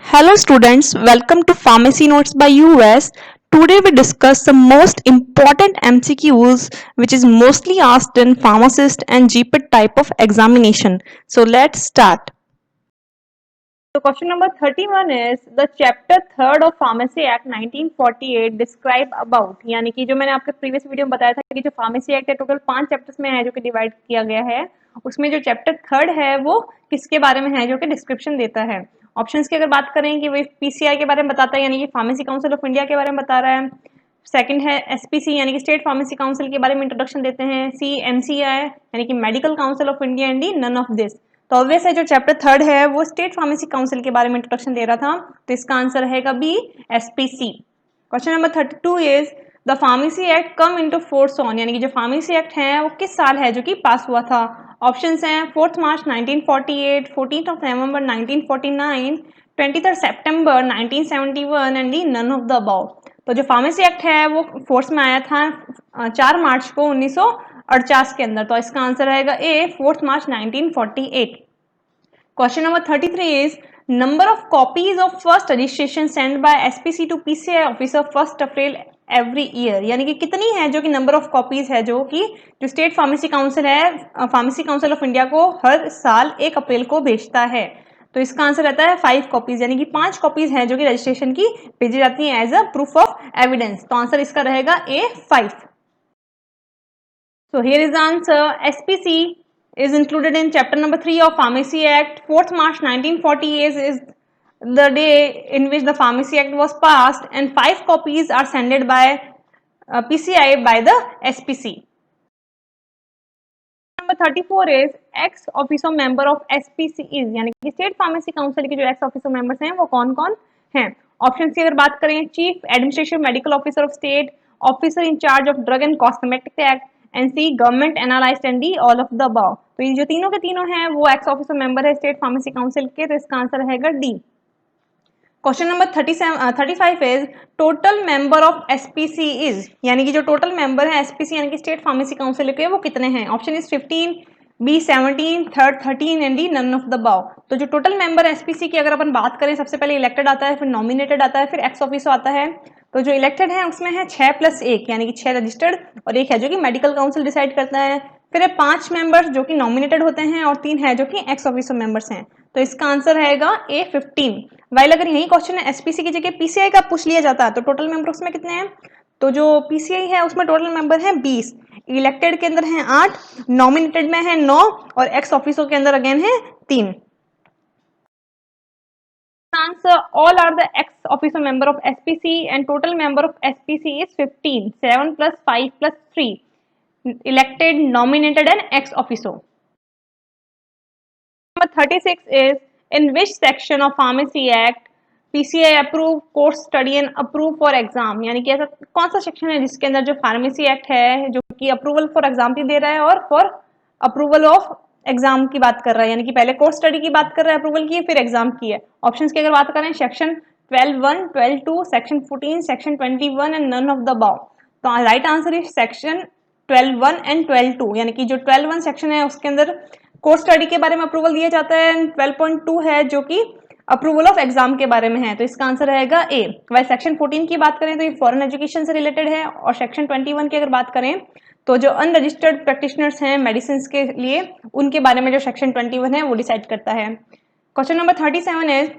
Hello students, welcome to Pharmacy Notes by US. Today we discuss the most important MCQs which is mostly asked in pharmacist and GPET type of examination. So let's start. So question number 31 is the chapter 3rd of Pharmacy Act 1948 describe about, यानी कि जो मैंने आपके previous video में बताया था कि जो फार्मेसी एक्ट है टोटल 5 चैप्टर्स में है जो कि डिवाइड किया गया है, उसमें जो चैप्टर 3rd है वो किसके बारे में है जो कि डिस्क्रिप्शन देता है। ऑप्शंस की अगर बात करें कि वो पीसीआई के बारे में बताता है यानी कि फार्मेसी काउंसिल ऑफ इंडिया के बारे में बता रहा है। सेकंड है एसपीसी यानी कि स्टेट फार्मेसी काउंसिल के बारे में इंट्रोडक्शन देते हैं। सी एमसीआई यानी कि medical council of India and D none of this. तो ऑब्वियस है जो चैप्टर 3rd है वो स्टेट फार्मेसी काउंसिल के बारे में इंट्रोडक्शन दे रहा था, तो इसका आंसर रहेगा B SPC. Question number 32 is the pharmacy act come into force on, यानी कि जो फार्मेसी एक्ट है वो किस साल है जो कि पास हुआ था। ऑप्शंस हैं 4 मार्च 1948, 14 नवंबर 1949, 23 सितंबर 1971 and D none of the above. तो जो फार्मेसी एक्ट है वो फोर्स में आया था 4 मार्च को 1948 के अंदर, तो इसका आंसर रहेगा A 4 March 1948। Question number 33 is number of copies of first registration send by SPC to PCI officer 1 April every year, यानी कि कितनी है जो कि नंबर ऑफ कॉपीज है जो कि जो स्टेट फार्मेसी काउंसिल है फार्मेसी काउंसिल ऑफ इंडिया को हर साल 1 अप्रैल को भेजता है। तो इसका आंसर रहता है 5 कॉपीज, यानी कि 5 कॉपीज हैं जो कि रजिस्ट्रेशन की भेजी जाती हैं as a proof of evidence. तो आंसर इसका रहेगा ए 5। So here is the answer. SPC is included in chapter number 3 of Pharmacy Act. 4th March 1940 is the day in which the Pharmacy Act was passed, and 5 copies are sent by PCI by the SPC. Number 34 is ex officio member of SPC is, यानी कि state pharmacy council के जो x officio members हैं वो कौन कौन हैं। Option की अगर बात करें chief administrative medical officer of state, officer in charge of drug and cosmetic act and C government analysed and D all of the above. तो ये जो तीनों के तीनों हैं वो एक्स ऑफिसो मेंबर है स्टेट फार्मेसी काउंसिल के, तो इसका आंसर रहेगा D. Question number 35 is total member of SPC is, यानी कि जो टोटल मेंबर है एसपीसी यानी कि स्टेट फार्मेसी काउंसिल के वो कितने हैं। Option is 15, B 17, third 13 and D none of the above. तो जो टोटल मेंबर एसपीसी की अगर अपन बात करें सबसे पहले इलेक्टेड आता है, फिर नॉमिनेटेड आता है, फिर एक्स ऑफिसो आता है। तो जो इलेक्टेड है उसमें है 6 + 1 यानी कि 6 रजिस्टर्ड और 1 है जो कि मेडिकल काउंसिल डिसाइड करता है। फिर है 5 मेंबर्स जो कि नॉमिनेटेड होते हैं और 3 है जो कि एक्स ऑफिसो मेंबर्स हैं, तो इसका आंसर रहेगा ए 15। वाइल अगर यही क्वेश्चन है एसपीसी की जगह पीसीआई का पूछ लिया जाता है तो टोटल मेंबर उसमें कितने हैं। तो जो पीसीआई है उसमें टोटल मेंबर है 20, इलेक्टेड के अंदर है 8, नॉमिनेटेड में है 9 और एक्स ऑफिसो के अंदर अगेन है 3। Answer all are the ex officio member of SPC and total member of SPC is 15, 7 plus 5 plus 3, elected, nominated and ex officio. Number 36 is in which section of Pharmacy Act PCI approve course study and approve for exam, यानी कि ऐसा कौन सा section है जिसके अंदर जो pharmacy act है जो कि अप्रूवल फॉर एग्जाम भी दे रहा है और फॉर अप्रूवल ऑफ एग्जाम की बात कर रहा है, यानी कि पहले कोर्स स्टडी की बात कर रहा है अप्रूवल की फिर एग्जाम की है। ऑप्शंस की अगर बात करें section 12(1), 12(2), section 14, section 21 and none of the above. तो right answer is section 12(1) and 12(2), यानी कि जो 12(1) सेक्शन है उसके अंदर कोर्स स्टडी के बारे में अप्रूवल दिया जाता है, 12.2 है जो कि अप्रूवल ऑफ एग्जाम के बारे में है, तो इसका आंसर रहेगा ए। वह सेक्शन 14 की बात करें तो ये फॉरेन एजुकेशन से रिलेटेड है और सेक्शन 21 की अगर बात करें तो जो अनरजिस्टर्ड प्रैक्टिशनर्स हैं मेडिसिन के लिए उनके बारे में जो सेक्शन 21 है वो डिसाइड करता है। Question number 37 is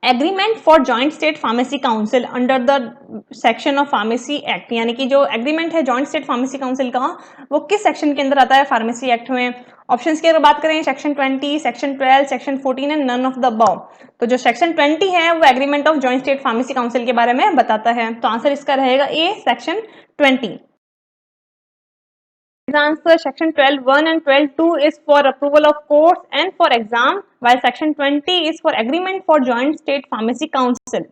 agreement for joint state pharmacy council under the section of pharmacy act, यानी कि जो एग्रीमेंट है जॉइंट स्टेट फार्मेसी काउंसिल का वो किस सेक्शन के अंदर आता है फार्मेसी एक्ट में। ऑप्शंस की अगर बात करें section 20, section 12, section 14 and none of the above. तो जो सेक्शन 20 है वो agreement of joint state pharmacy council के बारे में बताता है, तो आंसर इसका रहेगा A section 20। Answer section 12(1) and 12(2) is for approval of course and for exam, while section 20 is for agreement for joint state pharmacy council.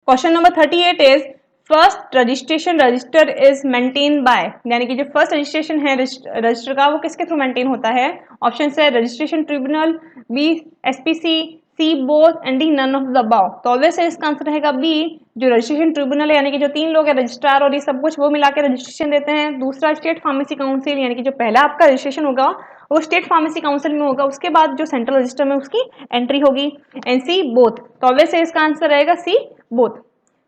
Question number 38 is first registration register is maintain by, यानी कि जो first registration है register का वो किसके through maintain होता है। Option है registration tribunal, B SPC, C both and D none of the above. तो ऑब्वियस है इसका आंसर रहेगा बी जो रजिस्ट्रेशन ट्रिब्यूनल है, यानी कि जो 3 लोग है रजिस्ट्रार और ये सब कुछ वो मिला के रजिस्ट्रेशन देते हैं। दूसरा स्टेट फार्मेसी काउंसिल, यानी कि जो पहला आपका रजिस्ट्रेशन होगा वो स्टेट फार्मेसी काउंसिल में होगा, उसके बाद जो सेंट्रल रजिस्टर में उसकी एंट्री होगी। एंड सी बोथ, तो ऑब्वियसली इसका आंसर रहेगा C both.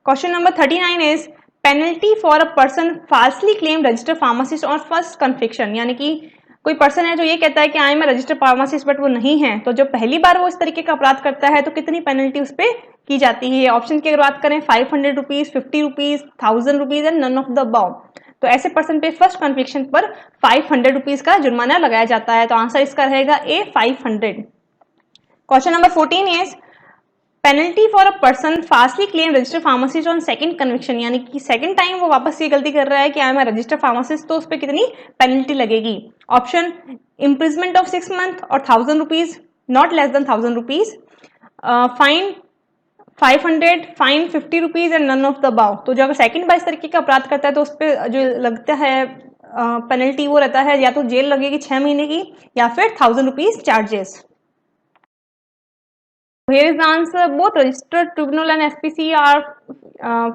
Question number 39 is penalty for a person falsely claim register pharmacist on first conviction, यानी कि कोई पर्सन है जो ये कहता है कि I am register pharmacist but वो नहीं है, तो जो पहली बार वो इस तरीके का अपराध करता है तो कितनी पेनल्टी उस पर की जाती है। ऑप्शन की अगर बात करें 500 rupees, 50 rupees, 1000 rupees and none of the above. तो ऐसे पर्सन पे फर्स्ट कन्विक्शन पर 500 रुपीज का जुर्माना लगाया जाता है, तो आंसर इसका रहेगा ए 500। Question number 14 is penalty for a person fastly claim register pharmacist on second conviction, यानी कि सेकंड टाइम वो वापस ये गलती कर रहा है कि आई एम रजिस्टर फार्मासिस्ट, तो उस पर कितनी पेनल्टी लगेगी। ऑप्शन इम्प्रिजमेंट ऑफ 6 मंथ और 1000 rupees, not less than 1000 rupees, fine 500, fine 50 rupees and none of the above. तो जो अगर सेकंड बार इस तरीके का अपराध करता है तो उस पर जो लगता है पेनल्टी वो रहता है या तो जेल लगेगी 6 महीने की या फिर 1000 rupees charges. Here is the answer. Both registered tribunal and SPC are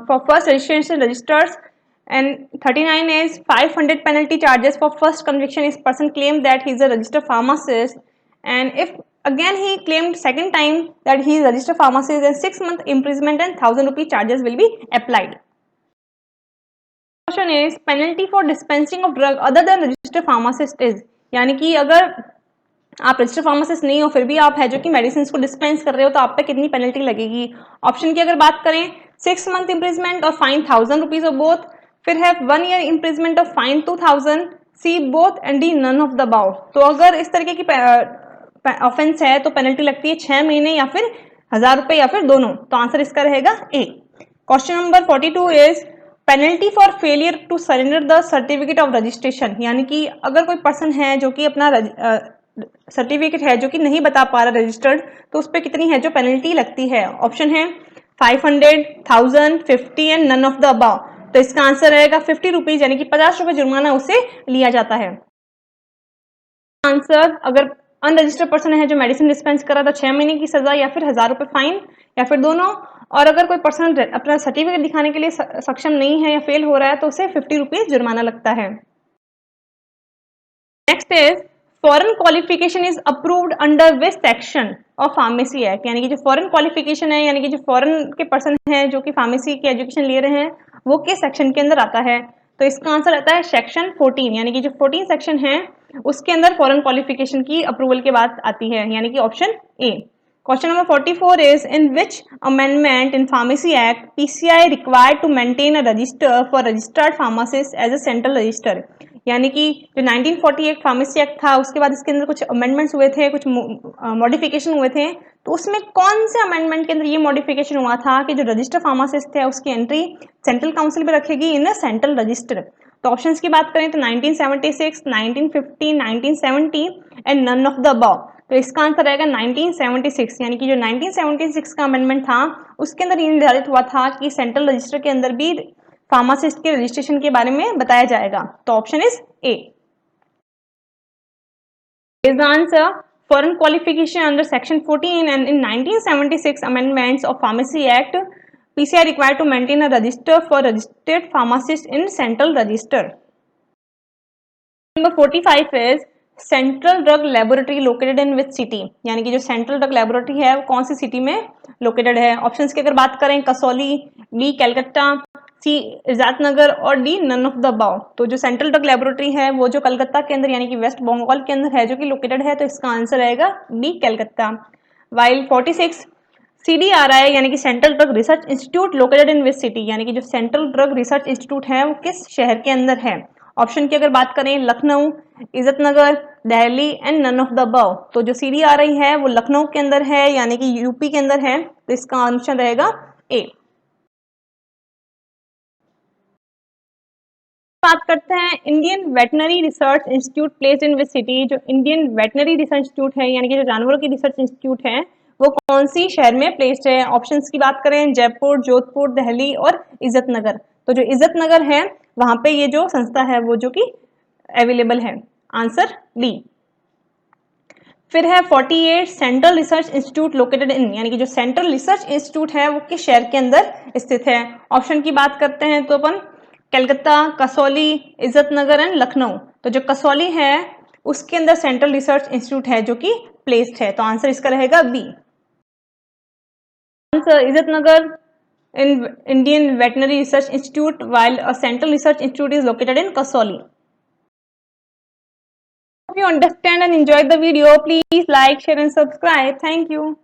for first registration registers. And 39 is 500 penalty charges for first conviction is person claimed that he is a registered pharmacist, and if again he claimed second time that he is a registered pharmacist, then 6 month imprisonment and 1000 rupee charges will be applied. Question is penalty for dispensing of drug other than registered pharmacist is, यानी कि अगर आप register pharmacist नहीं हो फिर भी आप है जो कि मेडिसिन को डिस्पेंस कर रहे हो तो आप पे कितनी पेनल्टी लगेगी। ऑप्शन की अगर बात करें 6 मंथ इम्प्रिजमेंट और फाइन 1000 रुपीज ऑफ बोथ, फिर है 1 year imprisonment of fine 2000, C both and D none of the above. तो अगर इस तरीके की ऑफेंस है तो पेनल्टी लगती है 6 महीने या फिर 1000 रुपए या फिर दोनों, तो आंसर इसका रहेगा A. Question number 42 is penalty for failure to surrender the certificate of registration, यानी कि अगर कोई पर्सन है जो कि अपना सर्टिफिकेट है जो कि नहीं बता पा रहा रजिस्टर्ड, तो उस पर कितनी है जो पेनल्टी लगती है। ऑप्शन है 500, 1000, 50 and none of the above. तो इसका आंसर रहेगा 50 रुपीज, यानी कि 50 रुपए जुर्माना उससे लिया जाता है। आंसर अगर अनरजिस्टर्ड पर्सन है जो मेडिसिन डिस्पेंस कर रहा था 6 महीने की सजा या फिर 1000 रुपए फाइन या फिर दोनों, और अगर कोई पर्सन अपना सर्टिफिकेट दिखाने के लिए सक्षम नहीं है या फेल हो रहा है तो उसे 50 रुपीज जुर्माना लगता है। Next is foreign qualification is approved under which section of pharmacy act, यानी कि जो फॉरेन क्वालिफिकेशन है यानी कि जो फॉरेन के पर्सन है जो कि फार्मेसी की एजुकेशन ले रहे हैं वो किस सेक्शन के अंदर आता है। तो इसका आंसर रहता है सेक्शन 14, यानी कि जो 14 सेक्शन है उसके अंदर फॉरेन क्वालिफिकेशन की अप्रूवल के बाद आती है, यानी कि option A. Question number 44 is in which amendment in pharmacy act PCI required to maintain a register for registered pharmacist as a central register, यानी कि जो 1948 फार्मेसी एक्ट था उसके बाद इसके अंदर कुछ अमेंडमेंट्स हुए थे, कुछ मॉडिफिकेशन हुए थे, तो उसमें कौन से अमेंडमेंट के अंदर ये मॉडिफिकेशन हुआ था कि जो रजिस्टर फार्मासिस्ट है उसकी एंट्री सेंट्रल काउंसिल में रखेगी इन अ सेंट्रल रजिस्टर। तो ऑप्शंस की बात करें तो 1976, 1950, 1970 and none of the above. तो इसका आंसर रहेगा 1976, यानी कि जो 1976 का अमेंडमेंट था उसके अंदर ये निर्धारित हुआ था कि सेंट्रल रजिस्टर के अंदर भी फार्मासिस्ट के रजिस्ट्रेशन के बारे में बताया जाएगा, तो option is A is the answer. Foreign qualification under section 14 and in 1976 amendments of pharmacy act PCI required to maintain a register for registered pharmacist in central register. Number 45 is central drug laboratory located in which city, यानी कि जो central drug laboratory है वो कौन सी city में located है। Options की अगर बात करें कसौली, बी कलकत्ता, सी इजातनगर और D none of the above. तो जो सेंट्रल ड्रग लेबोरेटरी है वो जो कलकत्ता के अंदर यानी कि वेस्ट बंगाल के अंदर है जो कि लोकेटेड है, तो इसका आंसर रहेगा डी कलकत्ता। वाइल 46 CDRI यानी कि central drug research institute located in which city, यानी कि जो सेंट्रल ड्रग रिसर्च इंस्टीट्यूट है वो किस शहर के अंदर है। ऑप्शन की अगर बात करें Lucknow, Izatnagar, Delhi and none of the above. तो जो CDRI है वो लखनऊ के अंदर है यानी कि यूपी के अंदर है, तो इसका आंसर रहेगा ए। बात करते हैं Indian veterinary research institute placed in which city. जो इंडियन वेटनरी रिसर्च इंस्टीट्यूट है यानी कि जो जानवरों की रिसर्च इंस्टीट्यूट है वो कौन सी शहर में प्लेस्ड है। ऑप्शंस की बात करें जयपुर, जोधपुर, दिल्ली और इज्जतनगर। तो जो इज्जतनगर है वहां पे ये जो संस्था है वो जो कि अवेलेबल है, आंसर डी। फिर है 48 central research institute located in, यानी कि जो सेंट्रल रिसर्च इंस्टीट्यूट है वो किस शहर के अंदर स्थित है। ऑप्शन की बात करते हैं तो अपन कलकत्ता, कसौली, इज्जतनगर एंड लखनऊ। तो जो कसौली है उसके अंदर सेंट्रल रिसर्च इंस्टीट्यूट है जो कि प्लेस्ड है। तो आंसर इसका रहेगा बी। आंसर इज्जत नगर in Indian Veterinary Research Institute, while a central research institute is located in Kasauli. If you understand and enjoyed the video, please like, share and subscribe. Thank you.